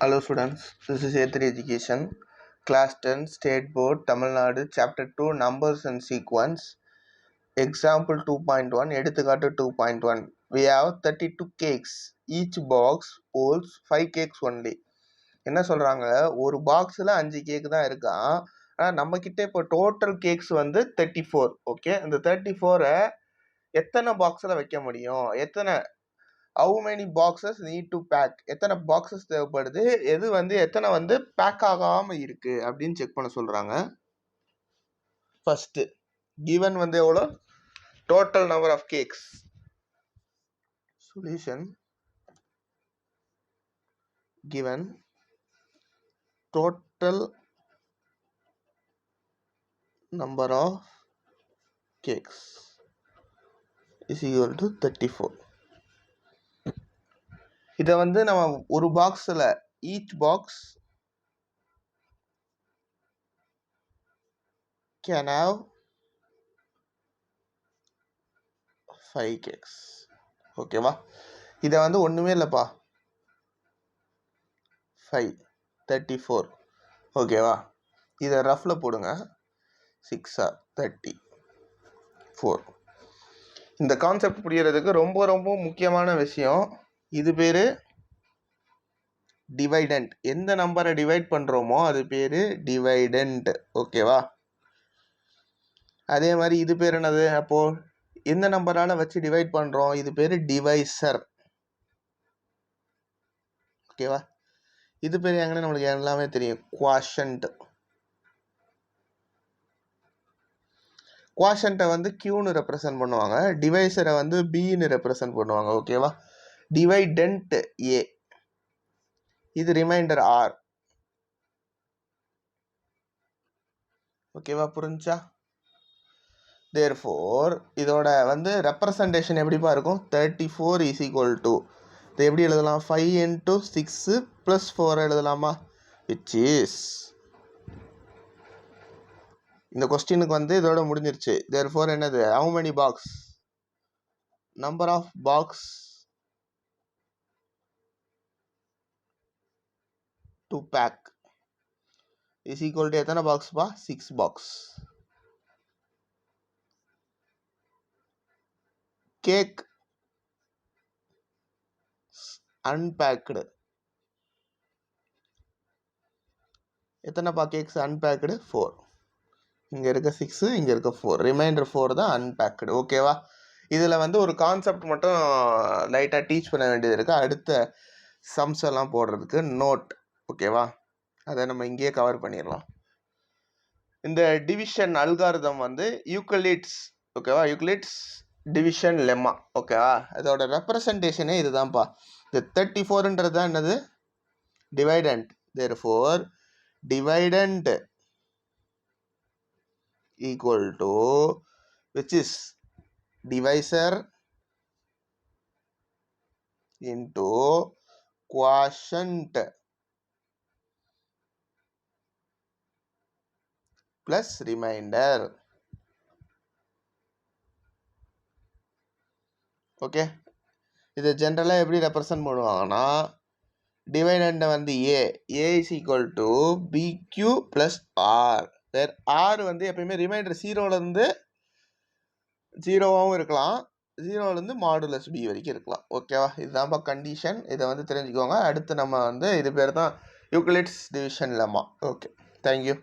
Hello students, this is A3 Education, Class 10, State Board, Tamil Nadu, Chapter 2, Numbers and Sequence, Example 2.1, எடுத்துக்காட்டு 2.1. We have 32 cakes. Each box holds 5 cakes only. என்ன சொல்கிறாங்க, ஒரு பாக்ஸில் 5 cake தான் இருக்கான். ஆனால் நம்மக்கிட்ட இப்போ டோட்டல் கேக்ஸ் வந்து 34. ஓகே, இந்த 34-ஐ எத்தனை பாக்ஸில் வைக்க முடியும், how many boxes need to pack, எத்தனை பாக்ஸஸ் தேவைப்படுது, எது வந்து எத்தனை வந்து பேக் ஆகாம இருக்கு அப்படின்னு செக் பண்ண சொல்றாங்க. ஃபர்ஸ்ட் given வந்து எவ்வளோ, total number of cakes. Solution given total number of cakes is equal to 34. இதை வந்து நம்ம ஒரு பாக்ஸில் each box can have 5 cakes. ஓகேவா, இதை வந்து ஒன்றுமே இல்லைப்பா, 5 34. ஓகேவா, இதை ரஃபில் போடுங்க, 6 34. இந்த கான்செப்ட் புரியறதுக்கு ரொம்ப ரொம்ப முக்கியமான விஷயம், இது பேர் டிவைடண்ட். எந்த நம்பரை டிவைட் பண்ணுறோமோ அது பேர் டிவைடண்ட். ஓகேவா, அதே மாதிரி இது பேர் என்னது, அப்போது எந்த நம்பரால் வச்சு டிவைட் பண்ணுறோம், இது பேர் டிவைசர். ஓகேவா, இது பேர் எங்கன்னா நம்மளுக்கு எல்லாமே தெரியும், குவாஷன்ட். குவாஷன்ட்டை வந்து கியூன்னு ரெப்ரசன்ட் பண்ணுவாங்க, டிவைசரை வந்து பின்னு ரெப்ரசன்ட் பண்ணுவாங்க. ஓகேவா, டிவைடண்ட் ஏ, இது ரிமைண்டர் ஆர். ஓகேவா, புரிஞ்சா? தேர்ஃபோர் இதோட வந்து ரெப்ரசன்டேஷன் எப்படிப்பா இருக்கும், 34 இஸ் ஈக்குவல் டு, இதை எப்படி எழுதலாம், 5 into 6 + 4 எழுதலாமா, விச் இஸ், இந்த கொஸ்டினுக்கு வந்து இதோட முடிஞ்சிருச்சு. தேர்ஃபோர் என்னது, how many box, number of box to pack is equal to எத்தனை பாக்ஸ் பா, 6 பாக்ஸ். கேக் அன்பேக்டு, எத்தனைப்பா கேக்ஸ் அன்பேக்டு, 4. இங்கே இருக்க 6, இங்கே இருக்க 4, ரிமைண்டர் 4 தான் அன்பேக்டு. ஓகேவா, இதில் வந்து ஒரு கான்செப்ட் மட்டும் லைட்டாக டீச் பண்ண வேண்டியது இருக்குது, அடுத்த சம்ஸ் எல்லாம் போடுறதுக்கு நோட். ஓகேவா, அதை நம்ம இங்கேயே கவர் பண்ணிடலாம். இந்த டிவிஷன் அல்காரிதம் வந்து யூக்ளிட்ஸ். ஓகேவா, யூக்ளிட்ஸ் டிவிஷன் லெம்மா. ஓகேவா, அதோட ரெப்ரசன்டேஷனே இதுதான்ப்பா. இந்த 34ன்றது தான் என்னது, dividend. Therefore dividend equal to which is divisor into quotient plus remainder. Okay, இதை ஜென்ரலாக எப்படி ரெப்ரசன்ட் பண்ணுவாங்கன்னா, டிவைடண்டை வந்து A is equal to B Q plus R, where R வந்து எப்பயுமே ரிமைண்டர் 0லேருந்து 0வாகவும் இருக்கலாம், 0லேருந்து மாடுலஸ் பி வரைக்கும் இருக்கலாம். ஓகேவா, இதுதான்ப்பா கண்டிஷன், இதை வந்து தெரிஞ்சுக்கோங்க. அடுத்து நம்ம வந்து இது பேர் தான் Euclid's division lemma. Okay, thank you.